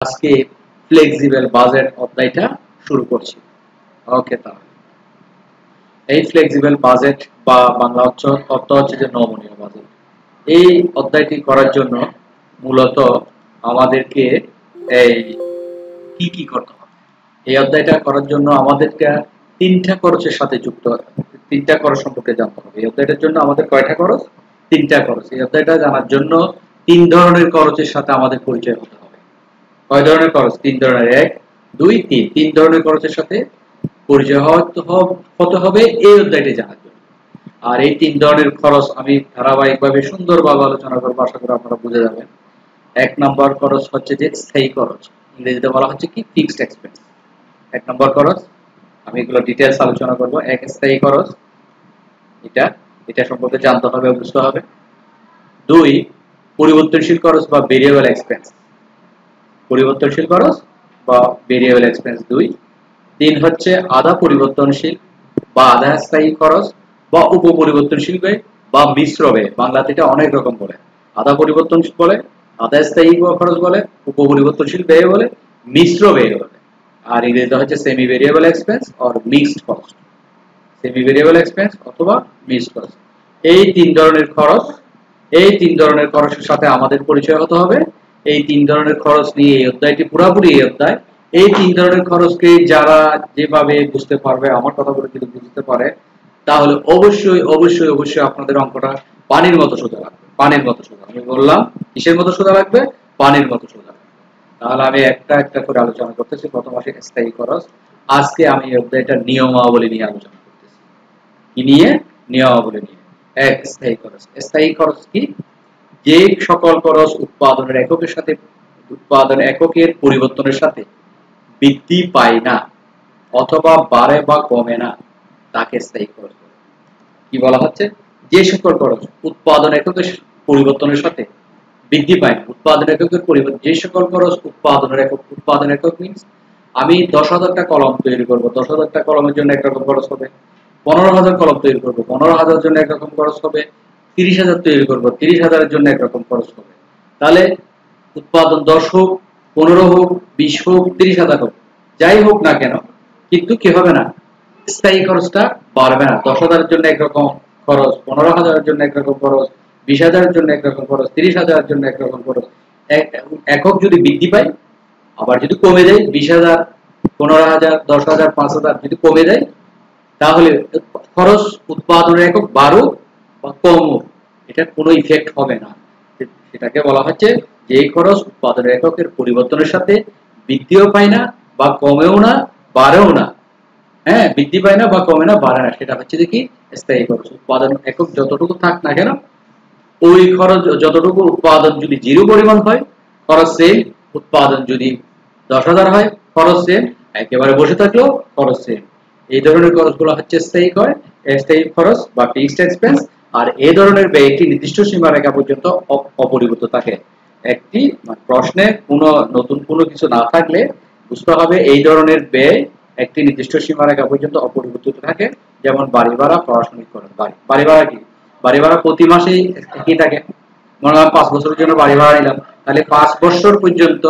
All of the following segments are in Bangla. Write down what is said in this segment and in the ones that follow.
আজকে ফ্লেক্সিবল বাজেট অধ্যায়টা শুরু করছি। ওকে, তাহলে এই ফ্লেক্সিবল বাজেট বা বাংলা অর্থ হচ্ছে যে নমনীয় বাজেট। এই অধ্যায়টি করার জন্য মূলত আমাদেরকে এই কি করতে হবে? এই অধ্যায়টা করার জন্য আমাদেরকে তিনটা খরচের সাথে যুক্ত তিনটা খরচ সম্পর্কে জানতে হবে। এই অধ্যায়টার জন্য আমাদের কয়টা খরচ? তিনটা খরচ। এই অধ্যায়টা জানার জন্য তিন ধরনের খরচের সাথে আমাদের পরিচয় হতে হবে। কয় ধরনের খরচ? তিন ধরনের। এক, দুই, তিন। তিন ধরনের খরচের সাথে পরিচয় হতে হবে এই অধ্যায়টি জানার জন্য। আর এই তিন ধরনের খরচ আমি ধারাবাহিকভাবে সুন্দরভাবে আলোচনা করবো, আশা করি আপনারা বুঝে যাবেন। এক নম্বর খরচ হচ্ছে যে স্থায়ী খরচ, ইংরেজিতে বলা হচ্ছে কি ফিক্সড এক্সপেন্স। এক নম্বর খরচ, আমি এগুলো ডিটেলস আলোচনা করব। এক, স্থায়ী খরচ, এটা এটা সম্পর্কে জানতে হবে, বুঝতে হবে। দুই, পরিবর্তনশীল খরচ বা ভেরিয়েবল এক্সপেন্স, পরিবর্তনশীল খরচ বা ভেরিয়েবল এক্সপেন্স দুই। তিন হচ্ছে আধা পরিবর্তনশীল বা আধা স্থায়ী খরচ বা উপপরিবর্তনশীল ব্যয় বা মিশ্র ব্যয়। বাংলাতে এটা অনেক রকম বলে, আধা পরিবর্তনশীল বলে, আধা স্থায়ী খরচ বলে, উপপরিবর্তনশীল ব্যয় বলে, মিশ্র ব্যয় বলে। আর ইংরেজিতে হচ্ছে semi variable expense or mixed cost, semi variable expense অথবা মিক্সড কস্ট। এই তিন ধরনের খরচ, এই তিন ধরনের খরচের সাথে আমাদের পরিচয় হতে হবে। এই তিন ধরনের খরচ নিয়ে এই অধ্যায়টি পুরাপুরি এই অধ্যায়। এই তিন ধরনের খরচকে যারা যেভাবে বুঝতে পারবে, আমার কথাগুলো যদি বুঝতে পারে, তাহলে অবশ্যই অবশ্যই অবশ্যই আপনাদের অঙ্কটা পানির মতো সোজা লাগবে। পানির মতো সোজা, আমি বললাম কিসের মতো সোজা লাগবে? পানির মতো সোজা লাগবে। তাহলে আমি একটা একটা করে আলোচনা করতেছি। প্রথম আসে স্থায়ী খরচ। আজকে আমি এই অধ্যায়টার নিয়মাবলী নিয়ে আলোচনা করতেছি। কি নিয়ে? নিয়মাবলী নিয়ে। এক, স্থায়ী খরচ। স্থায়ী খরচ কি? যে সকল খরচ উৎপাদনের এককের সাথে, উৎপাদন এককের পরিবর্তনের সাথে বৃদ্ধি পায় না অথবা বাড়ে বা কমে না, তাকে স্থায়ী খরচ বলে। কি বলা হচ্ছে? যে সকল খরচ উৎপাদন এককের পরিবর্তনের সাথে বৃদ্ধি পায় না, উৎপাদন এককের পরিবর্তন, যে সকল খরচ উৎপাদনের একক, উৎপাদন একক মিনস আমি 10,000টা কলম তৈরি করব, 10,000টা কলমের জন্য একরকম খরচ হবে। 15,000 কলম তৈরি করব, 15,000 জন্য একরকম খরচ হবে। 30,000 তৈরি করব, 30,000-এর জন্য একরকম খরচ হবে। তাহলে উৎপাদন 10 হোক, 15 হোক, 20 হোক, 30,000 হোক, যাই হোক না কেন, কিন্তু কি হবে না? স্থায়ী খরচটা বাড়বে না। 10,000-এর জন্য একরকম খরচ, 15,000-এর জন্য একরকম খরচ, 20,000-এর জন্য একরকম খরচ, 30,000-এর জন্য একরকম খরচ। একক যদি বৃদ্ধি পায়, আবার যদি কমে যায়, 20,000, 15,000, 10,000, 5,000 যদি কমে যায়, তাহলে খরচ উৎপাদনের একক বাড়ুক বা কমুক, এটার কোনো ইফেক্ট হবে না। সেটাকে বলা হচ্ছে যে খরচ উৎপাদনের এককের পরিবর্তনের সাথে বৃদ্ধিও পায় না বা কমেও না, বাড়েও না। হ্যাঁ, বৃদ্ধি পায় না বা কমে না, বাড়ে না, সেটা হচ্ছে কি স্থায়ী খরচ। উৎপাদন একক যতটুকু থাক না কেন, ওই খরচ যতটুকু উৎপাদন যদি জিরো পরিমাণ হয়, খরচ সেম। উৎপাদন যদি 10,000 হয়, খরচ সেম। একেবারে বসে থাকলেও খরচ সেম। এই ধরনের খরচগুলো হচ্ছে স্থায়ী খরচ বা ফিক্সড এক্সপেন্স। আর এই ধরনের ব্যয় একটি নির্দিষ্ট সীমারেখা পর্যন্ত অপরিবর্তিত থাকে। একটি প্রশ্নে কোনো নতুন কোনো কিছু না থাকলে বুঝতে হবে এই ধরনের ব্যয় একটি নির্দিষ্ট সীমারেখা পর্যন্ত অপরিবর্তিত থাকে। যেমন বাড়ি ভাড়া, প্রশাসনিক খরচ। বাড়ি ভাড়া কি? বাড়ি ভাড়া প্রতি মাসেই একই থাকে। মনে হয় 5 বছরের জন্য বাড়ি ভাড়া নিলাম, তাহলে 5 বছর পর্যন্ত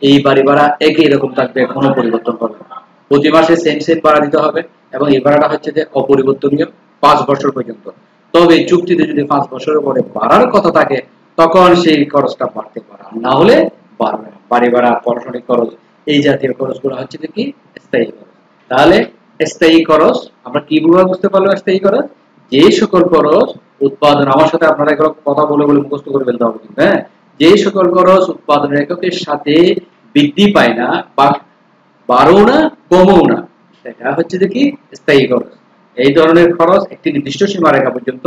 এই বাড়ি ভাড়া একই রকম থাকবে, কোনো পরিবর্তন হবে না। প্রতি মাসে সেম সেম ভাড়া দিতে হবে এবং এই ভাড়াটা হচ্ছে যে অপরিবর্তনীয় 5 বছর পর্যন্ত। তবে চুক্তিতে যদি 5 বছরের পরে বাড়ার কথা থাকে, তখন সেই খরচটা বাড়তে পারে, না হলে বাড়বে না। বাড়ি ভাড়া, প্রশাসনিক খরচ, এই জাতীয় খরচগুলো হচ্ছে কি স্থায়ী খরচ। তাহলে স্থায়ী খরচ আমরা কিভাবে বুঝতে পারলাম? স্থায়ী খরচ যে সকল খরচ উৎপাদন, আমার সাথে আপনারা এগুলো কথা বলে বলে মুখস্থ করে ফেলতে হবে কিন্তু, হ্যাঁ, যে সকল খরচ উৎপাদনের এককের সাথে বৃদ্ধি পায় না বা বাড়েও না, কমেও না, সেটা হচ্ছে কি স্থায়ী খরচ। এই ধরনের খরচ একটি নির্দিষ্ট সীমারেখা পর্যন্ত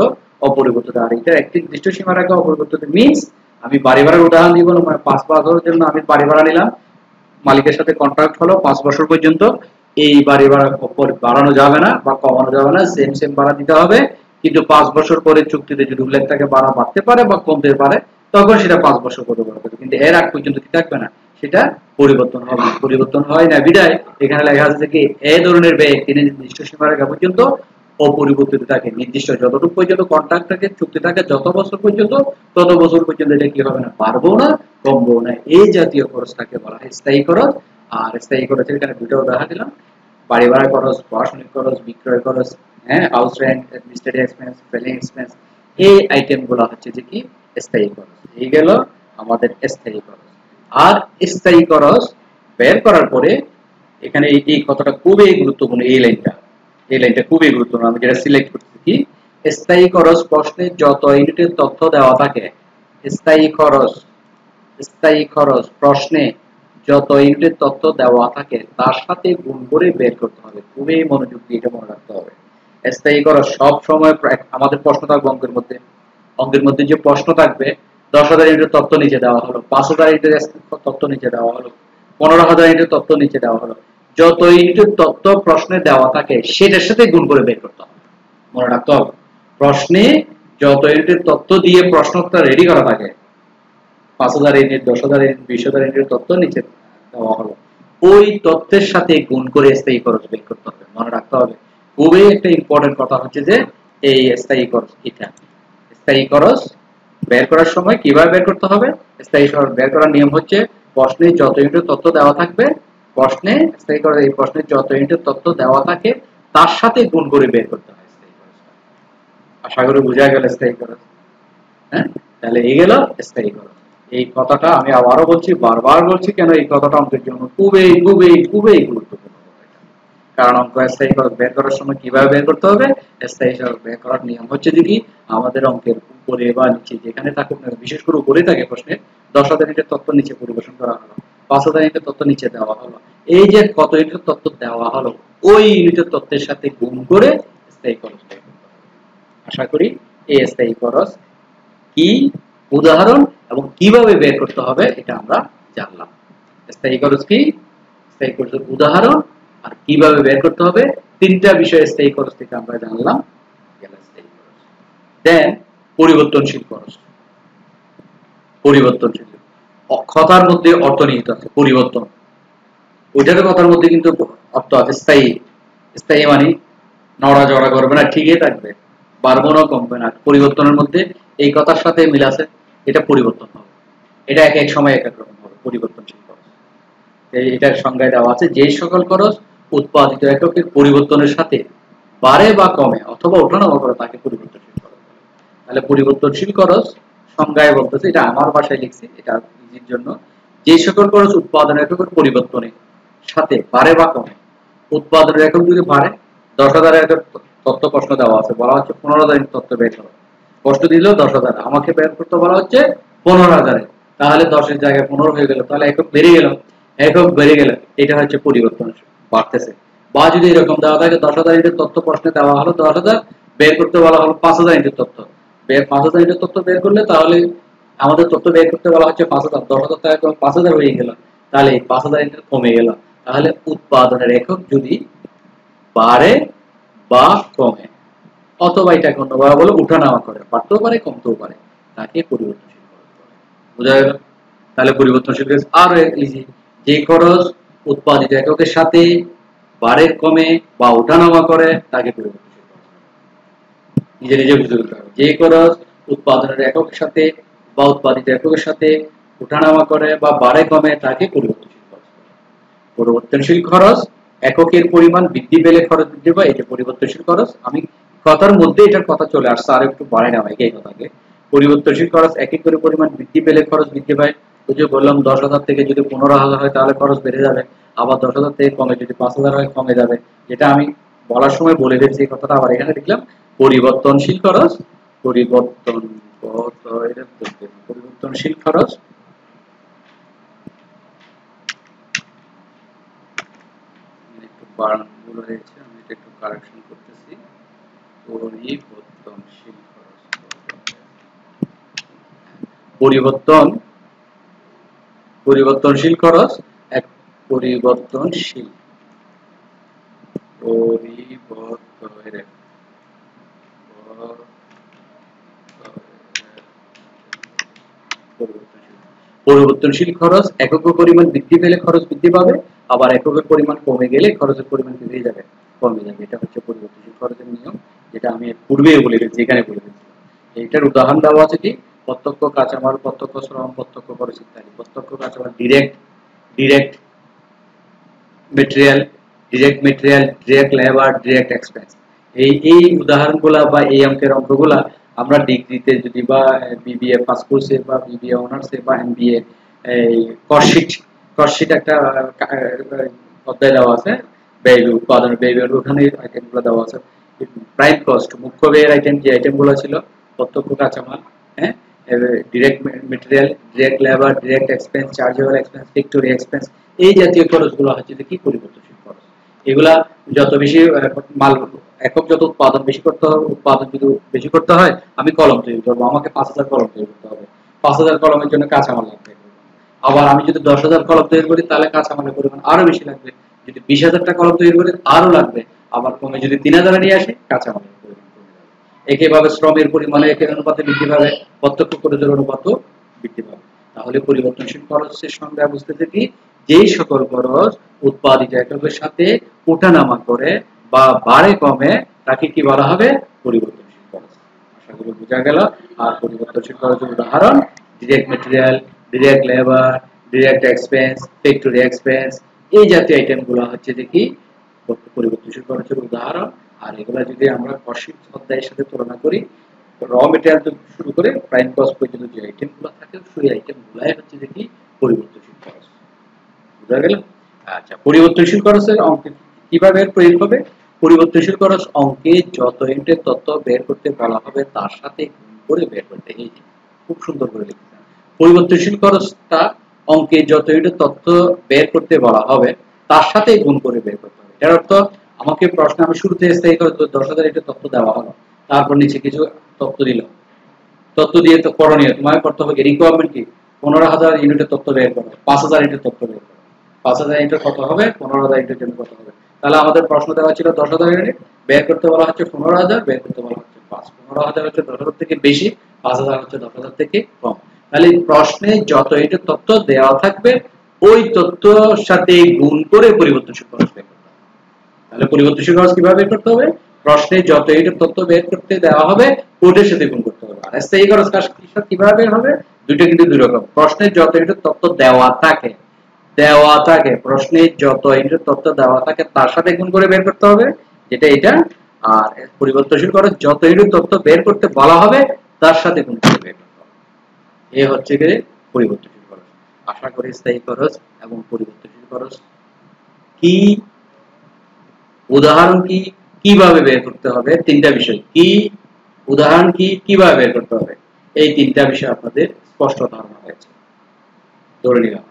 অপরিবর্তিত। আর এটা একটি নির্দিষ্ট সীমারেখা অপরিবর্তিত মিনস, আমি বাড়ি ভাড়ার উদাহরণ দিব, মানে 5 বছরের জন্য আমি বাড়ি ভাড়া নিলাম, মালিকের সাথে কন্ট্রাক্ট হলো 5 বছর পর্যন্ত। এই বাড়ি ভাড়া বাড়ানো যাবে না বা কমানো যাবে না, সেম সেম ভাড়া দিতে হবে। কিন্তু 5 বছর পরে চুক্তিতে যদি উল্লেখ থাকে ভাড়া বাড়তে পারে বা কমতে পারে, তখন সেটা 5 বছর পরে বাড়বে। কিন্তু এর আগ পর্যন্ত কি থাকবে না, সেটা পরিবর্তন হবে। পরিবর্তন হয় না বিদায় এখানে লেখা আছে কি এই ধরনের ব্যয় একটি নির্দিষ্ট সীমারেখা পর্যন্ত অপরিবর্তিত থাকে, নির্দিষ্ট যতটুকু পর্যন্ত কন্ট্রাক্ট থাকে, চুক্তি থাকে, যত বছর পর্যন্ত তত বছর পর্যন্ত এটা কি হবে না, বাড়বো না, কমবো না। এই জাতীয় খরচটাকে বলা হয় স্থায়ী খরচ। আর স্থায়ী খরচের এখানে দুটো উদাহরণ দিলাম, বাড়ি ভাড়া খরচ, প্রশাসনিক খরচ, বিক্রয় খরচ, হ্যাঁ, house rent, administrative expense, selling expense, এই আইটেম গুলো হচ্ছে যে কি স্থায়ী খরচ। এই গেল আমাদের স্থায়ী খরচ। আর স্থায়ী খরচ বের করার পরে এখানে এই কথাটা খুবই গুরুত্বপূর্ণ, এই লাইনটা খুবই গুরুত্বপূর্ণ, আমি যেটা সিলেক্ট করছি কি, স্থায়ী খরচ প্রশ্নে যত ইউনিটের তথ্য দেওয়া থাকে, স্থায়ী খরচ স্থায়ী খরচ প্রশ্নে যত ইউনিটের তথ্য দেওয়া থাকে তার সাথে গুণ করে বের করতে হবে। খুবই মনোযোগ দিয়ে এটা মনে রাখতে হবে। স্থায়ী খরচ সব সময় আমাদের প্রশ্ন থাকবে অঙ্কের মধ্যে যে প্রশ্ন থাকবে, 10,000 ইউনিটের তথ্য নিচে দেওয়া হলো, 5,000 ইউনিটের তথ্য নিচে দেওয়া হলো, 15,000 ইউনিটের তথ্য নিচে দেওয়া হলো, যত ইউনিটের তথ্য প্রশ্নে দেওয়া থাকে সেটার সাথে গুণ করে বের করতে হবে। মনে রাখতে হবে, প্রশ্নে যত ইউনিটের তথ্য দিয়ে প্রশ্নটা রেডি করা থাকে, 5,000 ইউনিট, 10,000 ইউনিট, 20,000 ইউনিটের তথ্য নিচে দেওয়া হলো, ওই তথ্যের সাথে গুণ করে স্থায়ী খরচ বের করতে হবে। মনে রাখতে হবে, খুবই একটা ইম্পর্টেন্ট কথা হচ্ছে যে এই স্থায়ী খরচ, এটা স্থায়ী খরচ বের করার সময় কিভাবে বের করতে হবে। স্থায়ী খরচ বের করার নিয়ম হচ্ছে, প্রশ্নে যত ইউনিটের তথ্য দেওয়া থাকবে, প্রশ্নে স্থায়ী খরচ এই প্রশ্নে যত ইউনিটের তথ্য দেওয়া থাকে তার সাথে গুণ করে বের করতে হয় স্থায়ী খরচ। আশা করি বোঝা গেল স্থায়ী খরচ। হ্যাঁ, তাহলে এই গেল স্থায়ী খরচ। এই কথাটা আমি আবারও বলছি, বারবার বলছি, কেন এই কথাটা অঙ্কের জন্য খুবই খুবই খুবই গুরুত্বপূর্ণ। কারণ অঙ্ক স্থায়ী খরচ বের করার সময় কিভাবে বের করতে হবে, স্থায়ী খরচ বের করার নিয়ম হচ্ছে যে কি, আমাদের অঙ্কের উপরে বা নিচে যেখানে থাকুক না, বিশেষ করে উপরে থাকে প্রশ্নে, 10,000 ইউনিটের তথ্য নিচে পরিবেশন করা হলো, 5,000 ইউনিটের তথ্য নিচে দেওয়া হলো, এই যে কত ইউনিটের তথ্য দেওয়া হলো, ওই ইউনিটের তথ্যের সাথে গুণ করে স্থায়ী খরচ বের করতে হবে। আশা করি এই স্থায়ী খরচ কি, উদাহরণ এবং কিভাবে বের করতে হবে এটা আমরা জানলাম। স্থায়ী খরচ কি, স্থায়ী খরচের উদাহরণ আর কিভাবে বের করতে হবে, তিনটা বিষয় স্থায়ী খরচ থেকে আমরা জানলাম। দেন পরিবর্তনশীল খরচ। পরিবর্তনশীল কথার মধ্যে অর্থ নিহিত আছে পরিবর্তন, ওইটার কথার মধ্যে কিন্তু অর্থ আছে স্থায়ী। স্থায়ী মানে নড়াচড়া করবে না, ঠিকই থাকবে, বাড়বো না, কমবে না। পরিবর্তনের মধ্যে এই কথার সাথে মিল আছে, এটা পরিবর্তন হবে, এটা এক এক সময় এক এক রকম হবে। পরিবর্তনশীল খরচ এটার সংজ্ঞায় দেওয়া আছে, যে সকল খরচ উৎপাদিত এককের পরিবর্তনের সাথে বাড়ে বা কমে অথবা ওঠানামা করে তাকে পরিবর্তনশীল খরচ বলে। তাহলে পরিবর্তনশীল খরচ সংজ্ঞায় বলতেছে, এটা আমার ভাষায় লিখছি এটা ইজির জন্য, যে সকল খরচ উৎপাদন এককের পরিবর্তনের সাথে বাড়ে বা কমে। উৎপাদনের একক যদি বাড়ে, 10,000 একক তথ্য প্রশ্ন দেওয়া আছে, বলা হচ্ছে 15,000 তথ্য বের করো, প্রশ্ন দিল 10,000, আমাকে বের করতে বলা হচ্ছে 15,000, তাহলে 10-এর জায়গায় 15 হয়ে গেল, তাহলে একক বেড়ে গেল, একক বেড়ে গেল, এটা হচ্ছে পরিবর্তন বাড়তেছে। বা যদি এরকম দেওয়া থাকে, 10,000 ইন্টের তথ্য প্রশ্নে দেওয়া হলো 10,000, বের করতে বলা হলো 5,000 ইন্টের তথ্য, 5,000 ইন্টের তথ্য বের করলে, তাহলে আমাদের তথ্য বের করতে বলা হচ্ছে 5,000, 10,000 টাকা 5,000 হয়ে গেল, তাহলে 5,000 ইন্টের কমে গেল। তাহলে উৎপাদনের একক যদি বাড়ে বা কমে, অথবা এটাকে অন্যভাবে বলে উঠানামা করে, বাড়তেও পারে কমতেও পারে, তাকে পরিবর্তনশীল খরচ বলে। বোঝা গেল? তাহলে পরিবর্তনশীল খরচ আরো ইজি, যে খরচ উৎপাদিত এককের সাথে বাড়ে কমে বা ওঠানামা করে তাকে পরিবর্তনশীল খরচ বলে। নিজে নিজে বুঝে নিতে হবে, যে খরচ উৎপাদনের এককের সাথে বা উৎপাদিত এককের সাথে ওঠানামা করে বা বাড়ে কমে তাকে পরিবর্তনশীল খরচ বলে। পরিবর্তনশীল খরচ এককের পরিমাণ বৃদ্ধি পেলে খরচ বৃদ্ধি পায়, এটা পরিবর্তনশীল খরচ। আমি কথার মধ্যে এটার কথা চলে আসছে, আর একটু বাড়াই নেওয়া এই কথাকে। পরিবর্তনশীল খরচ একের পরিমাণ বৃদ্ধি পেলে খরচ বৃদ্ধি পায়। ওই যে বললাম 10,000 থেকে যদি 15,000 হয় তাহলে খরচ বেড়ে যাবে, আবার 10,000 থেকে কমে যদি 5,000 হয় কমে যাবে। যেটা আমি বলার সময় বলে ফেলছি, এই কথাটা আবার এখানে লিখলাম, পরিবর্তনশীল খরচ পরিবর্তনশীল খরচ একটু বানানগুলো হয়েছে, আমি এটা একটু কারেকশন করতেছি। পরিবর্তনশীল খরচ পরিবর্তনশীল খরচ এক পরিবর্তনশীল পরিবর্তনশীল খরচ এককের পরিমাণ বৃদ্ধি পেলে খরচ বৃদ্ধি পাবে, আবার এককের পরিমাণ কমে গেলে খরচের পরিমাণ বেড়ে যাবে, কমে যাবে। এটা হচ্ছে পরিবর্তনশীল খরচের নিয়ম। যেটা আমি পূর্বেই বলে গেছি, এখানে বলে গেছি। এইটার উদাহরণ দেওয়া আছে কি প্রত্যক্ষ কাঁচামাল, প্রত্যক্ষ শ্রম, প্রত্যক্ষ খরচ ইত্যাদি। প্রত্যক্ষ কাঁচামাল direct direct material, direct labour, direct expense. এই উদাহরণগুলা বা এই অঙ্কের অঙ্কগুলা আমরা ডিগ্রিতে যদি বা বিবিএ পাস কোর্সে বা বিবিএ অনার্সে বা এমবিএ এই কস্টশিট একটা অধ্যায় দেওয়া আছে, ব্যয় উৎপাদন ব্যয়, ওখানে আইটেমগুলো দেওয়া আছে। প্রাইম কস্ট মুখ্য ব্যয়ের আইটেম, যে আইটেমগুলো ছিল প্রত্যক্ষ কাঁচামাল, হ্যাঁ, direct material, direct labour, direct expense, chargeable expense, factory expense, এই জাতীয় খরচগুলো হচ্ছে যে কি পরিবর্তনশীল খরচ। এগুলা যত বেশি মাল একক যত উৎপাদন বেশি করতে হবে, উৎপাদন যদি বেশি করতে হয়, আমি কলম তৈরি করবো, আমাকে 5,000 কলম তৈরি করতে হবে, 5,000 কলমের জন্য কাঁচামাল লাগবে। আবার আমি যদি 10,000 কলম তৈরি করি তাহলে কাঁচামালের পরিমাণ আরো বেশি লাগবে, যদি 20,000টা কলম তৈরি করি আরো লাগবে, আবার কমে যদি 3,000 নিয়ে আসি কাঁচামালের পরিমাণ কমে যাবে। একইভাবে শ্রমের পরিমাণে একই অনুপাতে বৃদ্ধি পাবে, প্রত্যক্ষ খরচের অনুপাতও বৃদ্ধি পাবে। তাহলে পরিবর্তনশীল খরচের সংজ্ঞা বুঝতে কি, যেই সকল খরচ উৎপাদিত এককের সাথে ওঠানামা করে বা বাড়ে কমে তাকে কি বলা হবে, পরিবর্তনশীল খরচ। আশা করি বোঝা গেল। আর পরিবর্তনশীল খরচের উদাহরণ direct material, direct labour, direct expense, factory expense, এই জাতীয় আইটেমগুলো হচ্ছে যে কি পরিবর্তনশীল খরচের উদাহরণ। আর এগুলা যদি আমরা কস্ট অধ্যায়ের সাথে তুলনা করি, র মেটেরিয়াল থেকে শুরু করে প্রাইম কস্ট পর্যন্ত যে আইটেমগুলো থাকে সেই আইটেমগুলাই হচ্ছে যে কি পরিবর্তনশীল খরচ। বুঝা গেল? আচ্ছা, পরিবর্তনশীল খরচের অঙ্কে কিভাবে প্রয়োগ হবে? পরিবর্তনশীল খরচ অঙ্কে যত ইউনিটের তথ্য বের করতে বলা হবে তার সাথে গুণ করে বের করতে। এই যে খুব সুন্দর করে লিখেছেন, পরিবর্তনশীল খরচটা অঙ্কে যত ইউনিটের তথ্য বের করতে বলা হবে তার সাথে গুণ করে বের করতে হবে। এর অর্থ আমাকে প্রশ্ন, আমি শুরুতে স্থায়ী খরচ 10,000 ইউনিটের তথ্য দেওয়া হলো, তারপর নিচে কিছু তথ্য দিল, তথ্য দিয়ে তো করণীয় তোমাকে করতে হবে রিকোয়ারমেন্ট কি 15,000 ইউনিটের তথ্য বের করো, 5,000 ইউনিটের তথ্য বের করো। 5,000 ইউনিটের কত হবে, 15,000 ইউনিটের জন্য কত হবে। তাহলে আমাদের প্রশ্ন দেওয়া ছিল 10,000 ইউনিট, বের করতে বলা হচ্ছে 15,000, বের করতে বলা হচ্ছে 5। 15,000 হচ্ছে 10,000 থেকে বেশি, 5,000 হচ্ছে 10,000 থেকে কম। তাহলে প্রশ্নে যত ইউনিটের তথ্য দেওয়া থাকবে ওই তথ্যর সাথে গুণ করে পরিবর্তনশীল খরচ বের করতে হবে। তাহলে পরিবর্তনশীল খরচ কিভাবে বের করতে হবে? প্রশ্নে যত ইউনিট তথ্য বের করতে দেওয়া হবে ওটার সাথে গুণ করতে হবে। আর স্থায়ী খরচ কিভাবে বের হবে? দুটো কিন্তু দুই রকম। প্রশ্নে যত ইউনিট তথ্য দেওয়া থাকে প্রশ্নে যত ইউনিট তথ্য দেওয়া থাকে তার সাথে গুণ করে বের করতে হবে, যেটা এটা। আর পরিবর্তনশীল খরচ যত ইউনিট তথ্য বের করতে বলা হবে তার সাথে গুণ করে বের করতে হবে। এই হচ্ছে কি পরিবর্তনশীল খরচ। আশা করি স্থায়ী খরচ এবং পরিবর্তনশীল খরচ কি, উদাহরণ কি, কিভাবে বের করতে হবে, তিনটা বিষয় কি, উদাহরণ কি, কিভাবে বের করতে হবে, এই তিনটা বিষয় আপনাদের স্পষ্ট ধারণা হয়েছে ধরে নিলাম।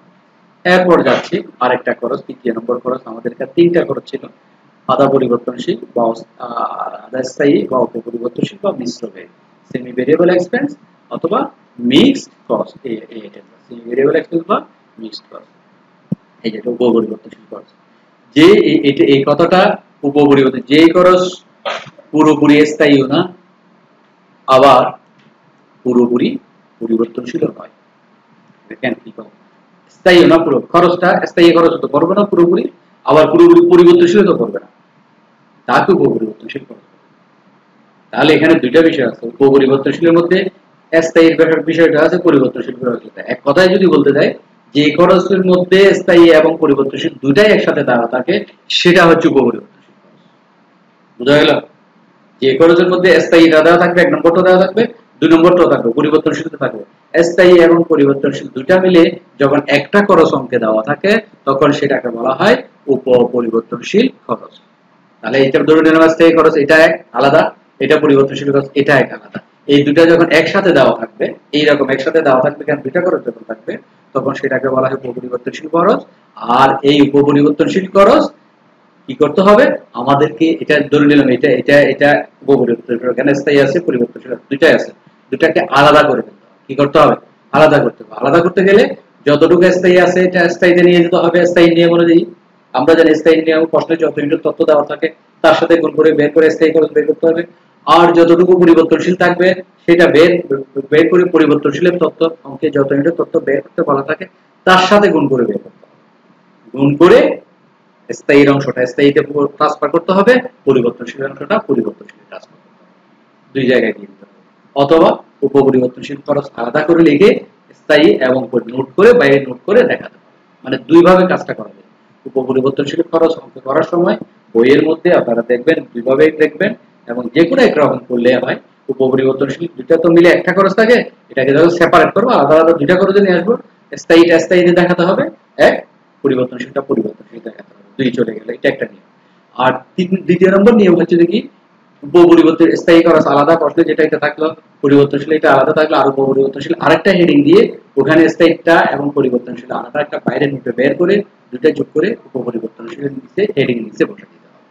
এরপর যাচ্ছি আরেকটা খরচ, তৃতীয় নম্বর খরচ। আমাদের কাছে তিনটা খরচ ছিল, আধা পরিবর্তনশীল বা আধা স্থায়ী বা অপরিবর্তনশীল বা মিশ্র ব্যয়, সেমি ভেরিয়েবল এক্সপেন্স অথবা mixed cost. Semi variable expense বা মিক্সড কস্ট, এই যেটা উপপরিবর্তনশীল খরচ। যে এই কথাটা উপপরিবর্তন, যে খরচ পুরোপুরি স্থায়ীও না আবার পুরোপুরি পরিবর্তনশীল নয়। দেখেন কি কথা, স্থায়ী না পুরো খরচটা স্থায়ী খরচ তো করবে না পুরোপুরি, আবার পুরোপুরি পরিবর্তনশীল তো করবে না, তাকে উপপরিবর্তনশীল করবে। তাহলে এখানে দুইটা বিষয় আছে, উপপরিবর্তনশীলের মধ্যে স্থায়ী বিষয়টা আছে, পরিবর্তনশীল বিষয়টা। এক কথায় যদি বলতে যায়, যে খরচের মধ্যে স্থায়ী এবং পরিবর্তনশীল দুইটাই একসাথে দেওয়া থাকে সেটা হচ্ছে উপপরিবর্তনশীল খরচ। বুঝা গেল? যে খরচের মধ্যে স্থায়ীটা দেওয়া থাকবে, এক নম্বরটা দেওয়া থাকবে, দুই নম্বরটাও থাকবে, পরিবর্তনশীলতা থাকবে। স্থায়ী এবং পরিবর্তনশীল দুইটা মিলে যখন একটা খরচ অঙ্কে দেওয়া থাকে তখন সেটাকে বলা হয় উপপরিবর্তনশীল খরচ। তাহলে এটা ধরে নিলাম স্থায়ী খরচ এটা এক আলাদা, এটা পরিবর্তনশীল খরচ এটা এক আলাদা। এই দুটা যখন একসাথে দেওয়া থাকবে, এইরকম একসাথে দেওয়া থাকবে, কারণ দুইটা খরচ যখন থাকবে তখন সেটাকে বলা হয় উপপরিবর্তনশীল খরচ। আর এই উপপরিবর্তনশীল খরচ কি করতে হবে আমাদেরকে, এটা ধরে নিলাম এটা এটা এটা উপপরিবর্তনশীল, এখানে স্থায়ী আছে পরিবর্তনশীল দুইটাই আছে, দুটাকে আলাদা করে দিতে হবে। কি করতে হবে? আলাদা করতে হবে। আলাদা করতে গেলে যতটুকু স্থায়ী আছে এটা স্থায়ীতে নিয়ে যেতে হবে স্থায়ী নিয়ম অনুযায়ী। আমরা জানি স্থায়ী নিয়ম প্রশ্নে যত ইউনিট তথ্য দেওয়া থাকে তার সাথে গুণ করে বের করে স্থায়ী খরচ বের করতে হবে। আর যতটুকু পরিবর্তনশীল থাকবে সেটা বের করে পরিবর্তনশীলের তথ্য অঙ্কে যত ইউনিট তথ্য বের করতে বলা থাকে তার সাথে গুণ করে বের করতে হবে। গুণ করে স্থায়ী অংশটা স্থায়ীতে ট্রান্সফার করতে হবে, পরিবর্তনশীল অংশটা পরিবর্তনশীল ট্রান্সফার করতে হবে। দুই জায়গায় দিয়ে দিতে হবে, অথবা উপপরিবর্তনশীল খরচ আলাদা করে লিখে স্থায়ী এবং নোট করে বাইরে নোট করে দেখাতে হবে। মানে দুই ভাবে কাজটা করা যায়। উপপরিবর্তনশীল খরচ অঙ্ক করার সময় বইয়ের মধ্যে আপনারা দেখবেন দুইভাবে দেখবেন, এবং যে কোনো এক রকম করলে হয়। উপপরিবর্তনশীল দুইটা তো মিলে একটা খরচ থাকে, এটাকে যখন সেপারেট করবো আলাদা আলাদা দুইটা খরচে নিয়ে আসবো, স্থায়ীটা স্থায়ীতে দেখাতে হবে, এক পরিবর্তনশীলটা পরিবর্তনশীল দেখাতে হবে, দুই চলে গেলে এটা একটা নিয়ম। আর দ্বিতীয় নম্বর নিয়ম হচ্ছে যে কি, উপপরিবর্তন স্থায়ী খরচ আলাদা প্রশ্নে যেটা এটা থাকলো, পরিবর্তনশীল এটা আলাদা থাকলো, আর উপপরিবর্তনশীল আরেকটা হেডিং দিয়ে ওখানে স্থায়ীটা এবং পরিবর্তনশীল আলাদা একটা বাইরে নোটে বের করে দুইটা যোগ করে উপপরিবর্তনশীলের নিচে হেডিং নিচে বসে দিতে হবে।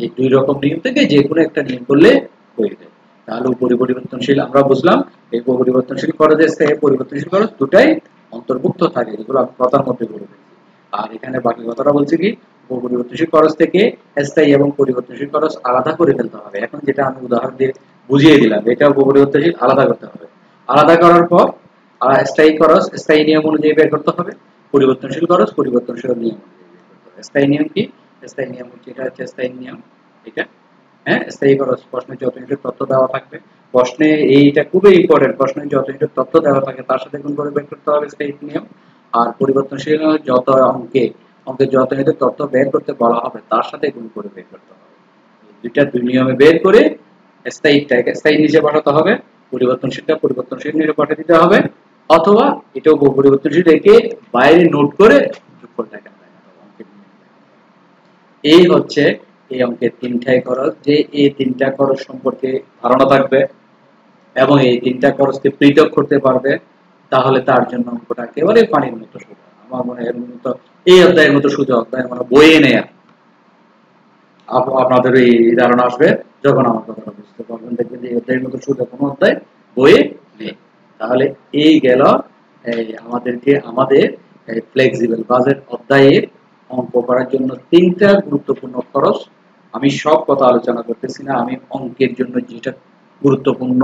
এই দুই রকম নিয়ম থেকে যে কোনো একটা নিয়ম করলে হয়ে যায়। তাহলে উপপরিবর্তনশীল আমরা বুঝলাম, এই উপপরিবর্তনশীল খরচের স্থায়ী পরিবর্তনশীল খরচ দুটাই অন্তর্ভুক্ত থাকে, যেগুলো আমি কথার মধ্যে বলে দিচ্ছি। আর এখানে বাকি কথাটা বলছি কি, উপপরিবর্তনশীল খরচ থেকে স্থায়ী এবং পরিবর্তনশীল খরচ আলাদা করে ফেলতে হবে। এখন যেটা আমি উদাহরণ দিয়ে বুঝিয়ে দিলাম, এটা উপপরিবর্তনশীল আলাদা করতে হবে। আলাদা করার পর স্থায়ী খরচ স্থায়ী নিয়ম অনুযায়ী বের করতে হবে, পরিবর্তনশীল খরচ পরিবর্তনশীল নিয়ম অনুযায়ী বের করতে হবে। স্থায়ী নিয়ম কি? স্থায়ী নিয়ম হচ্ছে এটা হচ্ছে স্থায়ী নিয়ম, এটা হ্যাঁ স্থায়ী খরচ প্রশ্নে যত ইউনিট তথ্য দেওয়া থাকবে, প্রশ্নে এইটা খুবই ইম্পর্টেন্ট, প্রশ্নে যত ইউনিট তথ্য দেওয়া থাকে তার সাথে গুণ করে বের করতে হবে স্থায়ী নিয়ম। আর পরিবর্তনশীল যত অঙ্কে যত ইউনিট তথ্য বের করতে বলা হবে তার সাথে গুণ করে বের করতে হবে। দুইটা দুই নিয়মে বের করে স্থায়ীটাকে স্থায়ী নিচে পাঠাতে হবে, পরিবর্তনশীলটা পরিবর্তনশীল নিচে পাঠিয়ে দিতে হবে, অথবা এটাও পরিবর্তনশীল রেখে বাইরে নোট করে যোগফল টাকা এই হচ্ছে এই অঙ্কের তিনটাই খরচ। যে এই তিনটা খরচ সম্পর্কে ধারণা থাকবে এবং এই তিনটা খরচকে পৃথক করতে পারবে, তাহলে তার জন্য অঙ্কটা একেবারে পানির মতো সোজা। আমার মনে হয় মতো এই অধ্যায়ের মতো সোজা অধ্যায় মানে বইয়ে নেয়া আপনাদের এই ধারণা আসবে যখন আমার কথাটা বুঝতে পারবেন, দেখবেন যে এই অধ্যায়ের মতো সোজা কোনো অধ্যায় বইয়ে নেই। তাহলে এই গেল আমাদের ফ্লেক্সিবল বাজেট অধ্যায়ের অঙ্ক করার জন্য তিনটা গুরুত্বপূর্ণ খরচ। আমি সব কথা আলোচনা করতেছি না, আমি অঙ্কের জন্য যেটা গুরুত্বপূর্ণ,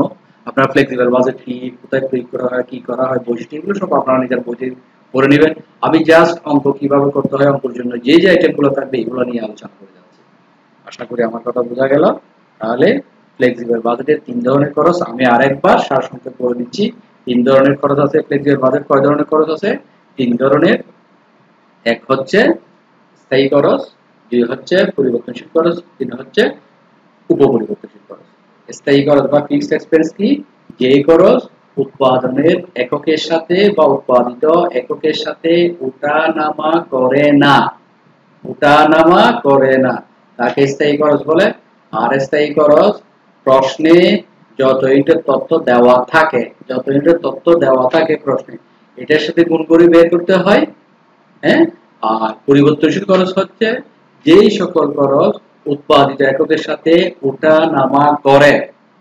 আপনারা ফ্লেক্সিবল বাজেট কি, কোথায় প্রয়োগ করা হয়, কি করা হয়, বৈশিষ্ট্য, এগুলো সব আপনারা নিজের বইতে পড়ে নেবেন। আমি জাস্ট অঙ্ক কিভাবে করতে হয়, অঙ্কের জন্য যে যে আইটেমগুলো থাকবে এগুলো নিয়ে আলোচনা করে যাচ্ছি। আশা করি আমার কথা বোঝা গেল। তাহলে ফ্লেক্সিবল বাজেটের তিন ধরনের খরচ আমি আরেকবার সারসংক্ষেপ করে দিচ্ছি। তিন ধরনের খরচ আছে ফ্লেক্সিবল বাজেট। কয় ধরনের খরচ আছে? তিন ধরনের। এক হচ্ছে স্থায়ী খরচ, দুই হচ্ছে পরিবর্তনশীল খরচ, তিন হচ্ছে উপপরিবর্তনশীল খরচ। স্থায়ী খরচ বা ফিক্সড এক্সপেন্স কি? যে খরচ উৎপাদনের এককের সাথে বা উৎপাদিত এককের সাথে ওঠানামা করে না, ওঠানামা করে না, তাকে স্থায়ী খরচ বলে। আর স্থায়ী খরচ প্রশ্নে যত ইউনিটের তথ্য দেওয়া থাকে, যত ইউনিটের তথ্য দেওয়া থাকে প্রশ্নে, এটার সাথে গুণ করে বের করতে হয়। হ্যাঁ, আর পরিবর্তনশীল খরচ হচ্ছে যেই সকল খরচ উৎপাদিত এককের সাথে ওঠানামা করে,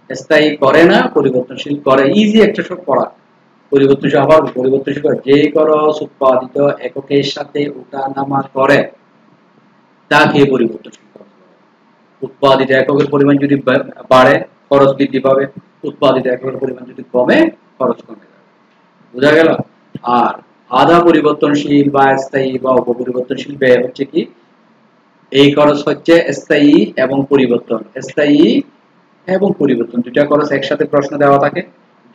স্থায়ী করে না, পরিবর্তনশীল করে। ইজি একটা সব পড়া। পরিবর্তনশীল আবার পরিবর্তনশীল যে খরচ উৎপাদিত এককের সাথে ওঠানামা করে তাকে পরিবর্তনশীল খরচ বলে। উৎপাদিত এককের পরিমাণ যদি বাড়ে খরচ বৃদ্ধি পাবে, উৎপাদিত এককের পরিমাণ যদি কমে খরচ কমে যাবে। বোঝা গেল? আর আধা পরিবর্তনশীল বা স্থায়ী বা উপপরিবর্তনশীল ব্যয় হচ্ছে কি, এই খরচ হচ্ছে স্থায়ী এবং পরিবর্তন, স্থায়ী এবং পরিবর্তন দুইটা খরচ একসাথে প্রশ্ন দেওয়া থাকে,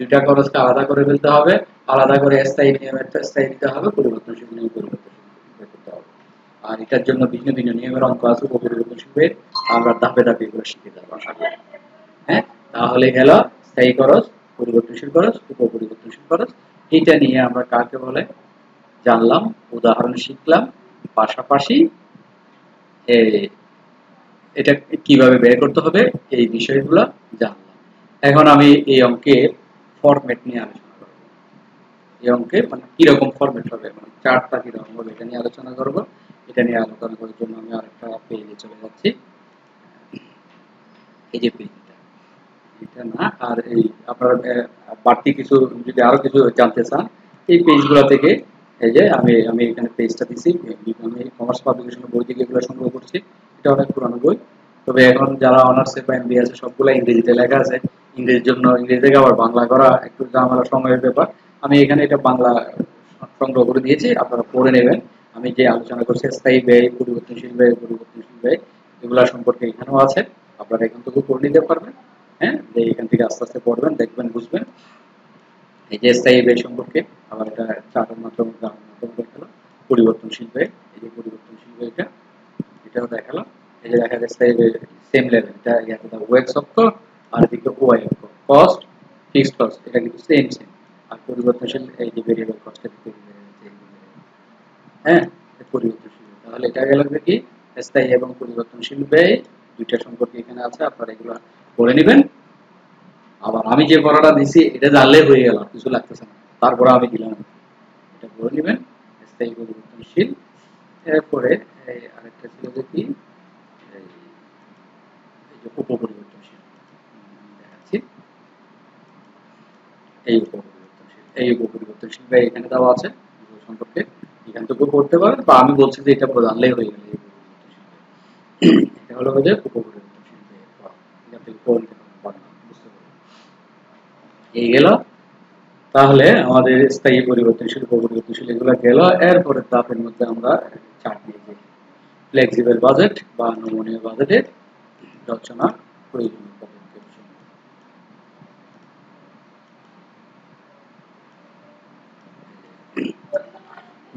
দুইটা খরচকে আলাদা করে ফেলতে হবে, আলাদা করে স্থায়ী নিয়মের স্থায়ী দিতে হবে, পরিবর্তনশীল নিয়ম পরিবর্তনশীল করতে হবে। আর এটার জন্য ভিন্ন ভিন্ন নিয়মের অঙ্ক আছে, উপপরিবর্তনশীল ব্যয় আমরা ধাপে ধাপে এগুলো শিখে যাবো আশা করি। হ্যাঁ, তাহলে গেল স্থায়ী খরচ, পরিবর্তনশীল খরচ, উপপরিবর্তনশীল খরচ। এটা নিয়ে আমরা কাকে বলে জানলাম, উদাহরণ শিখলাম, পাশাপাশি এটা কিভাবে বের করতে হবে এই বিষয়গুলো জানলাম। এখন আমি এই অঙ্কের ফরম্যাট নিয়ে আলোচনা করব। এই অঙ্কে মানে কিরকম ফরম্যাট হবে, মানে চার্টটা কিরকম হবে এটা নিয়ে আলোচনা করব। এটা নিয়ে আলোচনা করার জন্য আমি আরেকটা পেজে চলে যাচ্ছি। এই যে পেজটা, এটা না, আর এই আপনারা বাড়তি কিছু যদি আরো কিছু জানতে চান এই পেজগুলো থেকে, এই যে আমি আমি এখানে পেজটা দিছি, আমি কমার্স পাবলিকেশনের বই থেকে এগুলো সংগ্রহ করছি। এটা অনেক পুরানো বই, তবে এখন যারা অনার্স বা এমবিএ আছে সবগুলো ইংরেজিতে লেখা আছে। ইংরেজির জন্য ইংরেজি থেকে আবার বাংলা করা একটু ঝামেলা সময়ের ব্যাপার। আমি এখানে এটা বাংলা সংগ্রহ করে দিয়েছি, আপনারা পড়ে নেবেন। আমি যে আলোচনা করছি স্থায়ী ব্যয়, পরিবর্তনশীল ব্যয়, পরিবর্তনশীল ব্যয়, এগুলা সম্পর্কে এখানেও আছে, আপনারা এখান থেকে পড়ে নিতে পারবেন। হ্যাঁ, এখান থেকে আস্তে আস্তে পড়বেন, দেখবেন, বুঝবেন। এই যে স্থায়ী ব্যয় সম্পর্কে আবার এটা চার্টের মাধ্যমে দেখালো। পরিবর্তনশীল ব্যয়, এই যে পরিবর্তনশীল ব্যয়টা এটাও দেখালো। এই যে দেখা যাচ্ছে সেম লেভেল, এটা ইয়াতে ওয়েক্স অক্ষ আর এদিকে ওয়াই অক্ষ, কস্ট ফিক্সড কস্ট এটা কিন্তু সেম সেম। আর পরিবর্তনশীল এই যে ভেরিয়েবল কস্টের হ্যাঁ, পরিবর্তনশীল। তাহলে এটা গেল কি স্থায়ী এবং পরিবর্তনশীল ব্যয় দুইটা সম্পর্কে এখানে আছে, আপনারা এগুলো পড়ে নেবেন। আবার আমি যে পড়াটা দিছি এটা জানলেই হয়ে গেল, কিছু লাগতেছে না, তারপরে আমি দিলাম, এটা পড়ে নেবেন। স্থায়ী পরিবর্তনশীল, এরপরে আরেকটা ছিল যে কি এই যে উপপরিবর্তনশীল দেখাচ্ছি। এই উপপরিবর্তনশীল ব্যয় এখানে দেওয়া আছে সম্পর্কে, এখান থেকেও পড়তে পারেন, বা আমি বলছি যে এটা জানলেই হয়ে গেল। এটা হলো যে উপপরিবর্তনশীল ব্যয়, এখান থেকে পড়তে পারেন, বুঝতে পারবেন। এই গেল তাহলে আমাদের স্থায়ী পরিবর্তনশীল, উপপরিবর্তনশীল এগুলো গেল। এরপরে ধাপের মধ্যে আমরা চার্ট নিয়ে যাই, ফ্লেক্সিবল বাজেট বা নমনীয় বাজেটের রচনা প্রয়োজনীয় পদক্ষেপ।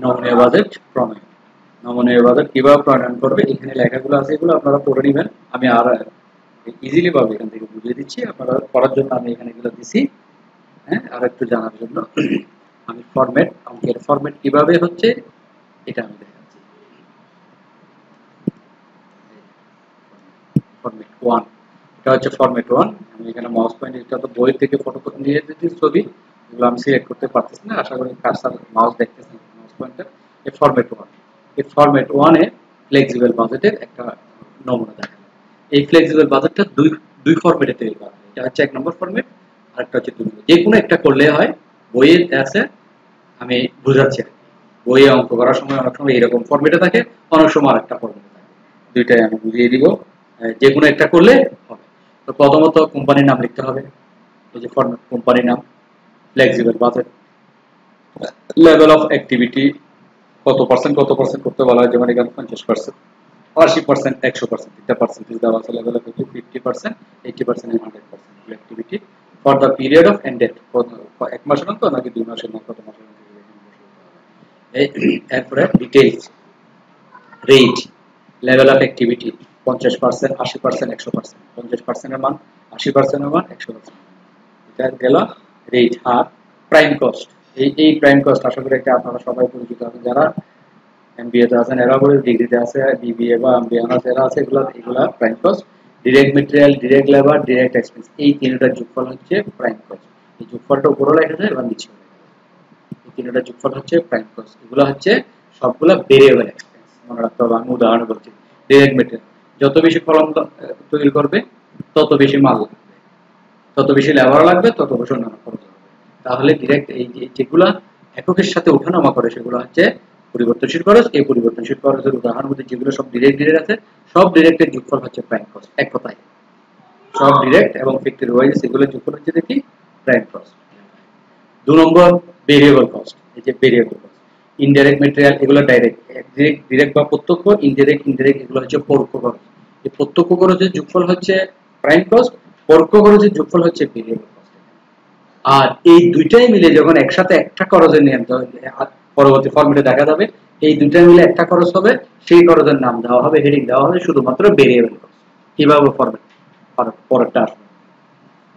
নমনীয় বাজেট প্রণয়ন, নমনীয় বাজেট কিভাবে প্রণয়ন করবে এখানে লেখাগুলো আছে, এগুলো আপনারা পড়ে নেবেন। আমি আর ইজিলি ভাবে এখান থেকে বুঝিয়ে দিচ্ছি, আপনারা পড়ার জন্য আমি এখানে এগুলো দিছি। হ্যাঁ, আর একটু জানার জন্য আমি ফরম্যাট, অঙ্কের ফরম্যাট কিভাবে হচ্ছে এটা আমি দেখাচ্ছি। ফরম্যাট 1, এটা হচ্ছে ফরম্যাট 1। আমি এখানে মাউস পয়েন্ট, এটা তো বই থেকে ফটো নিয়ে দিচ্ছি ছবি, এগুলো আমি সিলেক্ট করতে পারতেছি না, আশা করি কার্সার মাউস দেখতেছি, মাউস পয়েন্টার। এই ফরম্যাট 1, এই ফরম্যাট 1 এ ফ্লেক্সিবল বাজেটের একটা নমুনা দেখা যায়। এই ফ্লেক্সিবল বাজেটটা দুই ফরম্যাটে তৈরি করা হয়, এটা হচ্ছে 1 নম্বর ফরম্যাট, আরেকটা হচ্ছে 2 নম্বর। যে কোনো একটা করলে হয়, বইয়ে আছে, আমি বুঝাচ্ছি। বইয়ে অঙ্ক করার সময় অনেক সময় এরকম ফরম্যাটে থাকে, অনেক সময় আরেকটা ফরম্যাটে থাকে, দুইটাই আমি বুঝিয়ে দিব। যে কোনো একটা করলে হবে। তো প্রথমত কোম্পানির নাম লিখতে হবে, এই যে ফরম্যাট কোম্পানির নাম, flexible budget, level of activity কত পার্সেন্ট করতে বলা হয়, যেমন এখানে 50%, 80%, 100%, এটা পার্সেন্টেজ দেওয়া আছে। Level of 50%, 80% and 100% activity for the period of ended, এক মাসের অন্তর নাকি 2 মাসের না কত মাসের অন্তর। এরপরে details, rate, level of activity 50%, 80%, 100%, 50% এর মান, 80% এর মান, 100%। এটা গেল রেট। আর প্রাইম কস্ট, এই প্রাইম কস্ট আশা করি এটা আপনারা সবাই পরিচিত আছেন, যারা এমবিএ তে আছেন এরা বলে, ডিগ্রিতে আছে, বিবিএ বা এমবিএ যারা আছে, এগুলা prime cost. Direct material, direct labour, direct expense, এই তিনটার যোগফল হচ্ছে প্রাইম কস্ট। এই যোগফলটা উপরে লেখা যায় এবং নিচে লেখা যায়, এই তিনটার যোগফল হচ্ছে প্রাইম কস্ট। এগুলো হচ্ছে সবগুলা ভেরিয়েবল এক্সপেন্স, মনে রাখতে হবে। আমি উদাহরণ বলছি, ডিরেক্ট মেটেরিয়াল, যত বেশি ফলন তৈরি করবে তত বেশি মাল লাগবে, তত বেশি লেবার লাগবে, তত বেশি অন্যান্য খরচ হবে। তাহলে ডিরেক্ট এই যেগুলা এককের সাথে ওঠানামা করে সেগুলো হচ্ছে পরিবর্তনশীল খরচ। এই পরিবর্তনশীল খরচের উদাহরণ মধ্যে যেগুলো সব ডিরেক্ট আছে, সব ডিরেক্টের যোগফল হচ্ছে প্রাইম কস্ট। এক কথায় সব ডিরেক্ট এবং ফিক্সড ওয়াইজ এগুলোর যোগফল হচ্ছে দেখি প্রাইম কস্ট। 2 নম্বর ভেরিয়েবল কস্ট, এই যে ভেরিয়েবল কস্ট, ইনডাইরেক্ট মেটেরিয়াল এগুলো ডাইরেক্ট, ডিরেক্ট বা প্রত্যক্ষ, ইনডাইরেক্ট এগুলো হচ্ছে পরোক্ষ খরচ। এই প্রত্যক্ষ খরচের যোগফল হচ্ছে প্রাইম কস্ট, পরোক্ষ খরচের যোগফল হচ্ছে ভেরিয়েবল কস্ট। আর এই দুইটাই মিলে যখন একসাথে একটা খরচের নিয়ন্ত্রণ পরবর্তী ফর্মেটে দেখা যাবে, এই দুইটাই মিলে একটা খরচ হবে, সেই খরচের নাম দেওয়া হবে, হেডিং দেওয়া হবে শুধুমাত্র ভেরিয়েবল কস্ট। কিভাবে ফরম্যাট পরেরটা আসবে,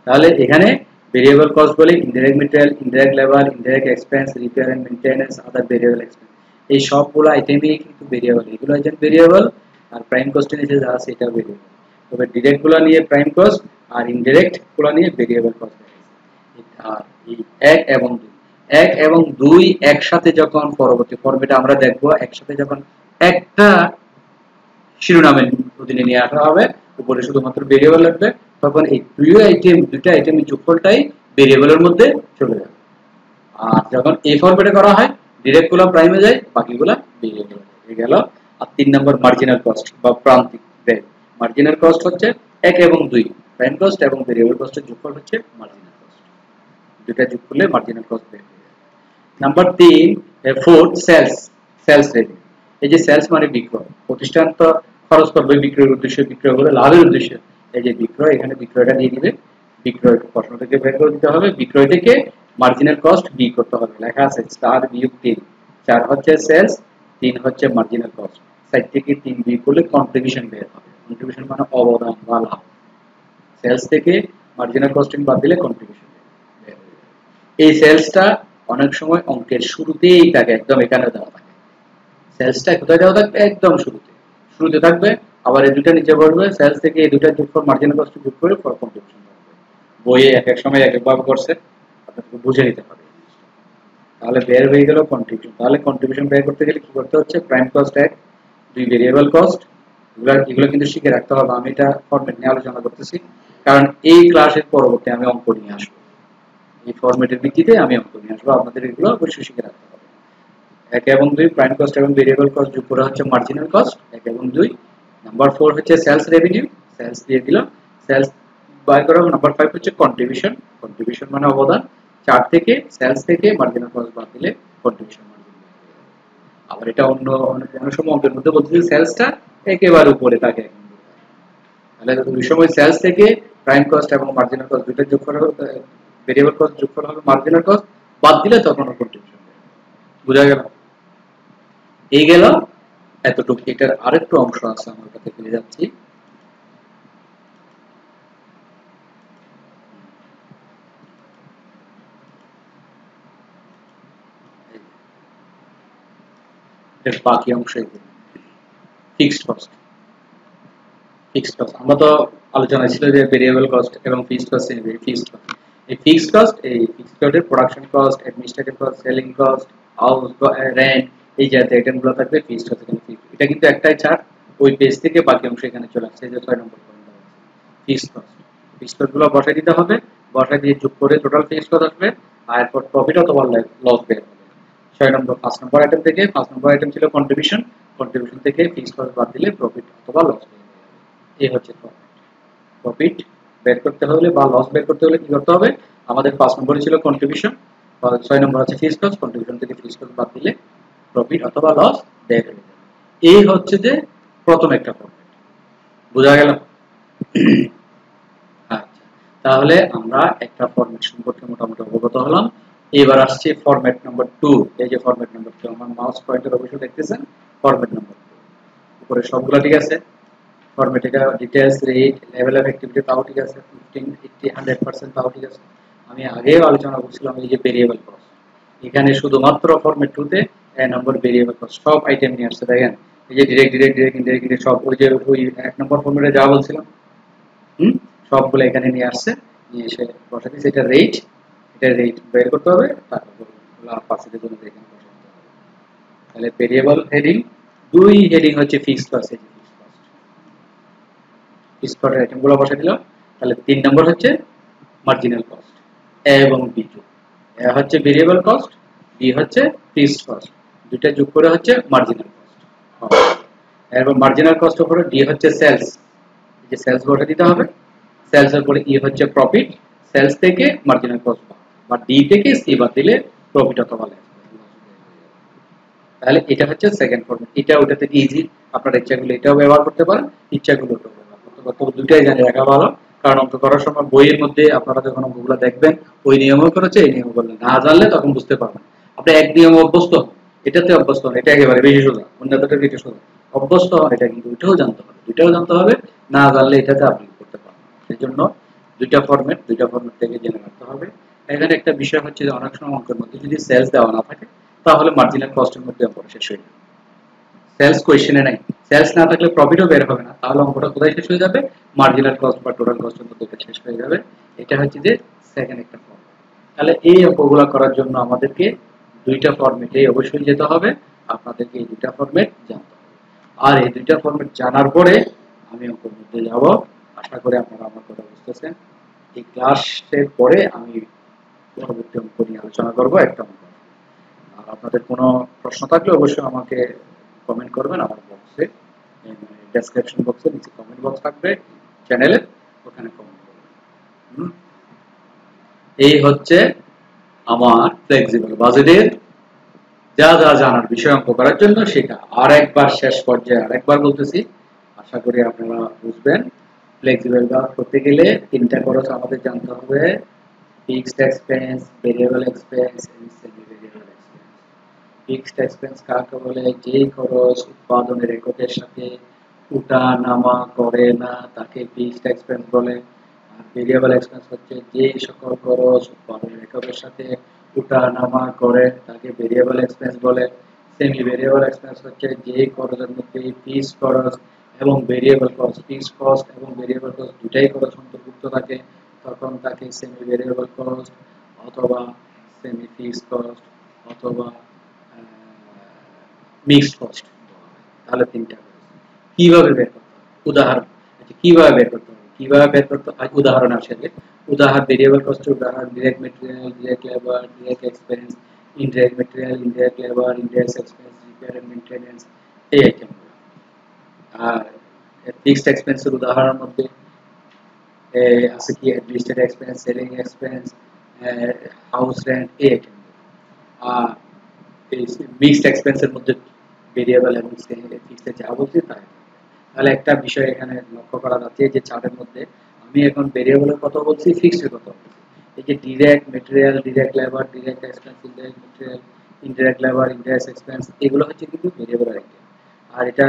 তাহলে এখানে ভেরিয়েবল কস্ট বলে indirect material, indirect labour, indirect expense, repair and maintenance, other variable expense, এই সবগুলো আইটেমই কিন্তু ভেরিয়েবল, এগুলো হচ্ছে ভেরিয়েবল। আর প্রাইম কস্টের নিচে যা আছে এটা ভেরিয়েবল। তবে ডিরেক্ট গুলো নিয়ে প্রাইম কস্ট আর ইনডাইরেক্ট গুলো নিয়ে ভেরিয়েবল কস্ট। আর এই 1 এবং 2, 1 এবং 2 একসাথে যখন পরবর্তী ফরম্যাটে আমরা দেখব, একসাথে যখন একটা শিরোনামের অধীনে নিয়ে আসা হবে, উপরে শুধুমাত্র ভেরিয়েবল লাগবে, তখন এই দুইটা আইটেমের যোগফলটাই ভেরিয়েবলের মধ্যে চলে যাবে। আর যখন এই ফরম্যাটে করা হয়, ডিরেক্ট গুলো প্রাইমে যায়, বাকিগুলো ভেরিয়েবল হয়ে গেল। আর 3 নম্বর মার্জিনাল কস্ট বা প্রান্তিক ব্যয়। মার্জিনাল কস্ট হচ্ছে 1 এবং 2, প্রাইম কস্ট এবং ভেরিয়েবল কস্টের যোগফল হচ্ছে মার্জিনাল কস্ট। দুটা যোগ করলে মার্জিনাল কস্ট বের হয়ে যায়। Number 3, 4 sales revenue. এই যে সেলস মানে বিক্রয়, প্রতিষ্ঠান তো খরচ করবে বিক্রয়ের উদ্দেশ্যে, বিক্রয় করে লাভের উদ্দেশ্যে। এই যে বিক্রয়, এখানে বিক্রয়টা দিয়ে দিবে, বিক্রয় প্রশ্ন থেকে বের করে দিতে হবে, বিক্রয় থেকে মার্জিনাল কস্ট বি করতে হবে, লেখা আছে 4 বিয়োগ 3, 4 হচ্ছে সেলস, 3 হচ্ছে মার্জিনাল কস্ট, 4 থেকে 3 বিয়োগ করলে কন্ট্রিবিউশন বের হবে, কন্ট্রিবিউশন মানে অবদান বা লাভ, সেলস থেকে মার্জিনাল কস্টিং বাদ দিলে কন্ট্রিবিউশন বের হবে। এই সেলসটা অনেক সময় অঙ্কের শুরুতেই থাকে, একদম এখানে দেওয়া থাকে, সেলসটা কোথায় দেওয়া থাকবে, একদম শুরুতে থাকবে, আবার এই দুটো নিচে পড়বে, সেলস থেকে এই দুটো যোগ করে মার্জিনাল কস্ট যোগ করে ফর কন্ট্রিবিউশন হবে। বইয়ে এক এক সময় এক এক ভাবে করছে, আপনাকে বুঝে নিতে হবে। তাহলে বের হয়ে গেল কন্ট্রিবিউশন। তাহলে কন্ট্রিবিউশন বের করতে গেলে কি করতে হচ্ছে, প্রাইম কস্ট 1, 2 ভেরিয়েবল কস্ট, এগুলো কিন্তু শিখে রাখতে হবে। আমি এটা ফরম্যাট নিয়ে আলোচনা করতেছি, কারণ এই ক্লাসের পরবর্তী আমি অঙ্ক নিয়ে আসবো, এই ফরম্যাটের ভিত্তিতে আমি অঙ্ক নিয়ে আসবো, আপনাদের এগুলো অবশ্যই শিখে রাখতে হবে। 1 এবং 2 প্রাইম কস্ট এবং ভেরিয়েবল কস্ট যোগ করা হচ্ছে মার্জিনাল কস্ট, 1 এবং 2। নাম্বার 4 হচ্ছে সেলস রেভিনিউ, সেলস দিয়ে দিলাম, সেলস বাই করা। নাম্বার 5 হচ্ছে কন্ট্রিবিউশন, কন্ট্রিবিউশন মানে অবদান, 4 থেকে সেলস থেকে মার্জিনাল কস্ট বাদ দিলে কন্ট্রিবিউশন মার্জিন। আবার এটা অন্য অনেক সময় অঙ্কের মধ্যে বলতে সেলসটা একেবারে উপরে থাকে, তাহলে ওই সময় সেলস থেকে প্রাইম কস্ট এবং মার্জিনাল কস্ট দুটো যোগ করা হবে, ভেরিয়েবল কস্ট যোগ করা হবে, মার্জিনাল কস্ট বাদ দিলে তখন কন্ট্রিবিউশন। বুঝা গেল? এই গেল এতটুকু। এটার আরেকটু অংশ আছে, আমার কাছে ফিরে যাচ্ছি। এর বাকি অংশ ফিক্সড কস্ট। ফিক্সড কস্ট আমরা তো আলোচনা ছিল যে ভেরিয়েবল কস্ট এবং ফিক্সড কস্ট, ফিক্সড কস্ট, এই ফিক্সড কস্ট, এই ফিক্সড কস্টের production cost, administrative cost, selling cost, house rent, এই জাতীয় আইটেমগুলো থাকবে ফিক্সড কস্ট। এখানে এটা কিন্তু একটাই চার্ট, ওই পেজ থেকে বাকি অংশ এখানে চলে আসছে, যে 6 নম্বর পয়েন্ট ফিক্সড কস্ট। ফিক্সড কস্টগুলো বসাই দিতে হবে, বসাই দিয়ে যোগ করে টোটাল ফিক্সড কস্ট আসবে, আর এরপর প্রফিট অথবা লস বের হবে। 6 নম্বর 5 নম্বর আইটেম থেকে, 5 নম্বর আইটেম ছিল কন্ট্রিবিউশন, কন্ট্রিবিউশন থেকে ফিক্সড কস্ট বাদ দিলে প্রফিট অথবা লস। এই হচ্ছে প্রফিট বের করতে হলে বা লস বের করতে হলে কি করতে হবে, আমাদের 5 নম্বরে ছিল কন্ট্রিবিউশন, 6 নম্বর আছে ফিক্সড কস্ট, কন্ট্রিবিউশন থেকে ফিক্সড কস্ট বাদ দিলে প্রফিট অথবা লস বের হয়ে যাবে। এই হচ্ছে যে প্রথম একটা ফরম্যাট। বোঝা গেল? আচ্ছা, তাহলে আমরা একটা ফরম্যাট সম্পর্কে মোটামুটি অবগত হলাম। এবার আসছে ফরম্যাট নাম্বার 2। এই যে ফরম্যাট নাম্বার 2, আমার মাউস পয়েন্টার অবশ্যই দেখতেছেন, ফরম্যাট নাম্বার 2 উপরে সবগুলো ঠিক আছে, ফরম্যাট এটা details, rate, level of activity তাও ঠিক আছে, 15, 80, 100% তাও ঠিক আছে। আমি আগেও আলোচনা করছিলাম এই যে ভেরিয়েবল কস্ট, এখানে শুধুমাত্র ফরম্যাট 2 তে এক নম্বর ভেরিয়েবল কস্ট সব আইটেম নিয়ে আসছে, দেখেন এই যে ডিরেক্ট ইনডাইরেক্ট সব, ওই যে ওই এক নম্বর ফরম্যাটে যা বলছিলাম সবগুলো এখানে নিয়ে আসছে, নিয়ে এসে বসা দিচ্ছে। এটা রেট বের করতে হবে, তারপর পার্সেন্টেজ অনুযায়ী এখানে বসাতে হবে। তাহলে ভেরিয়েবল হেডিং, 2 হেডিং হচ্ছে ফিক্সড কস্ট, ফিক্সড কস্টের আইটেমগুলো বসে দিলাম। তাহলে 3 নম্বর হচ্ছে মার্জিনাল কস্ট, এ এবং বি যোগ, এ হচ্ছে ভেরিয়েবল কস্ট, বি হচ্ছে ফিক্সড কস্ট, দুটো যোগ করে হচ্ছে মার্জিনাল কস্ট। এরপর মার্জিনাল কস্ট উপরে ডি হচ্ছে সেলস, এই যে সেলস বসে দিতে হবে, সেলস এর পরে ই হচ্ছে প্রফিট, সেলস থেকে মার্জিনাল কস্ট বা ডি থেকে সি বাদ দিলে প্রফিট অথবা লস। তাহলে এটা হচ্ছে সেকেন্ড ফরম্যাট। এটা ওটা থেকে ইজি, আপনারা ইচ্ছাগুলো এটাও ব্যবহার করতে পারেন, ইচ্ছাগুলো ওটাও ব্যবহার করতে পারেন, তবে দুটাই জানি রাখা ভালো। কারণ অঙ্ক করার সময় বইয়ের মধ্যে আপনারা যখন অঙ্কগুলো দেখবেন ওই নিয়মও করেছে, এই নিয়ম করলে না জানলে তখন বুঝতে পারবেন। আপনি এক নিয়ম অভ্যস্ত, এটাতে অভ্যস্ত হন, এটা একেবারে বেশি সোজা, অন্যটাতে বেশি সোজা অভ্যস্ত হন, এটা কিন্তু ওইটাও জানতে হবে, দুইটাও জানতে হবে, না জানলে এটাতে আপনি করতে পারবেন। সেই জন্য দুইটা ফরম্যাট থেকে জেনে রাখতে হবে। এখানে একটা বিষয় হচ্ছে যে অনেক সময় অঙ্কের মধ্যে যদি সেলস দেওয়া না থাকে তাহলে মার্জিনাল কস্টের মধ্যে অঙ্কটা শেষ হয়ে যাবে। সেলস কোয়েশ্চেনে নাই, সেলস না থাকলে প্রফিটও বের হবে না, তাহলে অঙ্কটা কোথায় শেষ হয়ে যাবে, মার্জিনাল কস্ট বা টোটাল কস্টের মধ্যে শেষ হয়ে যাবে। এটা হচ্ছে যে সেকেন্ড একটা ফর্মেট। তাহলে এই অঙ্কগুলো করার জন্য আমাদেরকে দুইটা ফরম্যাটে অবশ্যই যেতে হবে, আপনাদেরকে এই দুইটা ফরম্যাট জানতে হবে। আর এই দুইটা ফরম্যাট জানার পরে আমি অঙ্কের মধ্যে যাব। আশা করি আপনারা আমার কথা বুঝতেছেন। এই ক্লাসের পরে আমি পরবর্তী অঙ্ক নিয়ে আলোচনা করব, একটা অঙ্ক। আর আপনাদের কোনো প্রশ্ন থাকলে অবশ্যই আমাকে কমেন্ট করবেন আমার বক্সে, ডেসক্রিপশন বক্সে নিচে কমেন্ট বক্স থাকবে চ্যানেলে, ওখানে কমেন্ট করবেন। এই হচ্ছে আমার ফ্লেক্সিবল বাজেটের যা যা জানার বিষয় অঙ্ক করার জন্য সেটা আরেকবার শেষ পর্যায়ে আরেকবার বলতেছি, আশা করি আপনারা বুঝবেন। ফ্লেক্সিবল বাজেট করতে গেলে তিনটা খরচ আমাদের জানতে হবে: fixed expense, variable expense and semi variable expense. Fixed expense কাকে বলে? যেই খরচ উৎপাদনের এককের সাথে উঠা নামা করে না তাকে ফিক্সড এক্সপেন্স বলে। আর ভেরিয়েবল এক্সপেন্স হচ্ছে যে সকল খরচ উৎপাদনের এককের সাথে উঠা নামা করে তাকে ভেরিয়েবল এক্সপেন্স বলে। সেমি ভেরিয়েবল এক্সপেন্স হচ্ছে যে খরচের মধ্যে ফিক্সড খরচ এবং ভেরিয়েবল কস্ট, ফিক্সড কস্ট এবং ভেরিয়েবল কস্ট দুটাই খরচ অন্তর্ভুক্ত থাকে, তখন তাকে সেমি ভেরিয়েবল কস্ট অথবা সেমি ফিক্সড কস্ট অথবা মিক্সড কস্ট। তাহলে তিনটা কিভাবে বের করতে হবে? উদাহরণ। আচ্ছা, কিভাবে বের করতে হবে? কিভাবে বের করতে হয়? উদাহরণ আসলে উদাহরণ ভেরিয়েবল কস্টের উদাহরণ: direct material, direct labour, direct expense, indirect material, indirect labour, indirect expense, repair and maintenance, এই আইটেমগুলো। আর ফিক্সড এক্সপেন্সের উদাহরণের মধ্যে আছে কি? Administrative expense, selling expense, house rent, এই আইটেমগুলো। আর এই মিক্সড এক্সপেন্সের মধ্যে ভেরিয়েবল এবং ফিক্সড যা বলছি তাই। তাহলে একটা বিষয় এখানে লক্ষ্য করা যাচ্ছে যে চার্টের মধ্যে আমি এখন ভেরিয়েবলের কথা বলছি, ফিক্সডের কথা বলছি। এই যে direct material, direct labour, direct expense, indirect material, indirect labour, indirect expense, এগুলো হচ্ছে কিন্তু ভেরিয়েবল আইটেম। আর এটা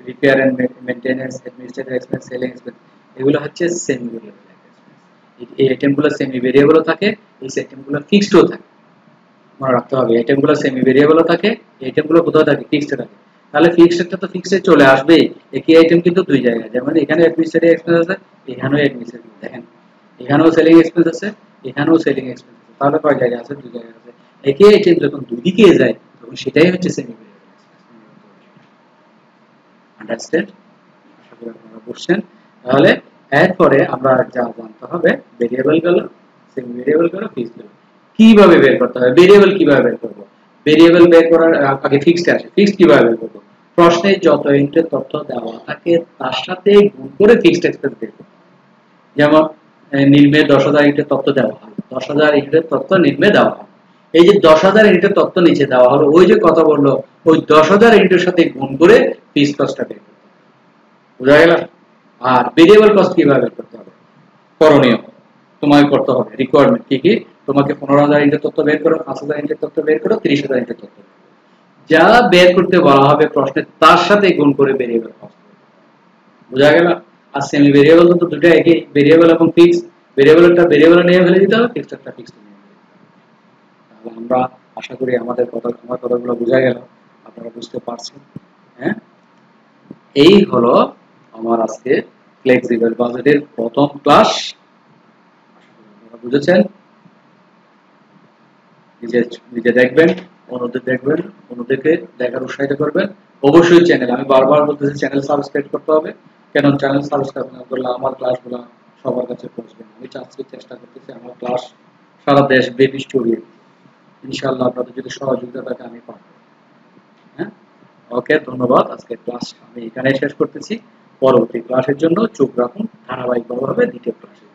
repair and maintenance, administrative expense, selling expense, এগুলো হচ্ছে সেমি ভেরিয়েবল এক্সপেন্স। এই আইটেমগুলো সেমি ভেরিয়েবলও থাকে, এই আইটেমগুলো ফিক্সডও থাকে। মনে রাখতে হবে আইটেমগুলো সেমি ভেরিয়েবলও থাকে, আইটেমগুলো কোথাও থাকে? ফিক্সড থাকে। তাহলে ফিক্সডটা তো ফিক্সড চলে আসবেই। একই আইটেম কিন্তু দুই জায়গায়, যেমন এখানে অ্যাডমিনিস্ট্রেটিভ এক্সপেন্স আছে, এখানেও অ্যাডমিনিস্ট্রেটিভ, দেখেন এখানেও সেলিং এক্সপেন্স আছে, এখানেও সেলিং এক্সপেন্স আছে। তাহলে কয় জায়গায় আছে? দুই জায়গায় আছে। একই আইটেম যখন দুই দিকে যায় তখন সেটাই হচ্ছে সেমি ভেরিয়েবল এক্সপেন্স। আন্ডারস্ট্যান্ড? আশা করি আপনারা বুঝছেন। তাহলে এরপরে আমরা যা জানতে হবে ভেরিয়েবল গেল, সেমি ভেরিয়েবল গেল, ফিক্সড গেল। কিভাবে বের করতে হবে? ভেরিয়েবল কিভাবে বের করব? ভেরিয়েবল বের করার আগে ফিক্সড আসে। ফিক্সড কিভাবে বের করব? প্রশ্নে যত ইউনিটের তথ্য দেওয়া থাকে তার সাথে গুণ করে ফিক্সড এক্সপেন্স বের করব। যেমন নিম্নে 10,000 ইউনিটের তথ্য দেওয়া হয়, 10,000 ইউনিটের তথ্য নিম্নে দেওয়া হয়। এই যে 10,000 ইউনিটের তথ্য নিচে দেওয়া হলো, ওই যে কথা বললো, ওই 10,000 ইউনিটের সাথে গুণ করে ফিক্সড কস্টটা বের করতে হবে। বুঝা গেল? আর ভেরিয়েবল কস্ট কিভাবে বের করতে হবে? করণীয় তোমাকে করতে হবে। রিকোয়ারমেন্ট কি কি? তোমাকে 15,000 ইউনিটের তথ্য বের করো, 5,000 ইউনিটের তথ্য বের করো, 30,000 ইউনিটের তথ্য বের করো। যা বের করতে বলা হবে প্রশ্নে তার সাথে গুণ করে ভেরিয়েবল কস্ট। বুঝা গেল? আর সেমি ভেরিয়েবল তো দুটো একই, ভেরিয়েবল এবং ফিক্স। ভেরিয়েবলটা ভেরিয়েবল নিয়ে ফেলে দিতে হবে, ফিক্সডটা ফিক্সড নিয়ে ফেলে দিতে হবে। তাহলে আমরা আশা করি আমার কথাগুলো বোঝা গেল, আপনারা বুঝতে পারছেন। হ্যাঁ, এই হলো আমার আজকে ফ্লেক্সিবল বাজেটের প্রথম ক্লাস। আপনারা বুঝেছেন। নিজে নিজে দেখবেন, অন্যদের দেখবেন, অন্যদেরকে দেখার উৎসাহিত করবেন। অবশ্যই চ্যানেল, আমি বারবার বলতেছি চ্যানেল সাবস্ক্রাইব করতে হবে। কেন চ্যানেল সাবস্ক্রাইব না করলে আমার ক্লাসগুলো সবার কাছে পৌঁছবে না। আমি চাচ্ছি, চেষ্টা করতেছি আমার ক্লাস সারা দেশ ব্যাপী ছড়িয়ে দিতে। ইনশাআল্লাহ আপনাদের যদি সহযোগিতা থাকে আমি পারবো। হ্যাঁ, ওকে, ধন্যবাদ। আজকে ক্লাস আমি এখানেই শেষ করতেছি। পরবর্তী ক্লাসের জন্য চোখ রাখুন ধারাবাহিকভাবে দ্বিতীয় ক্লাসে।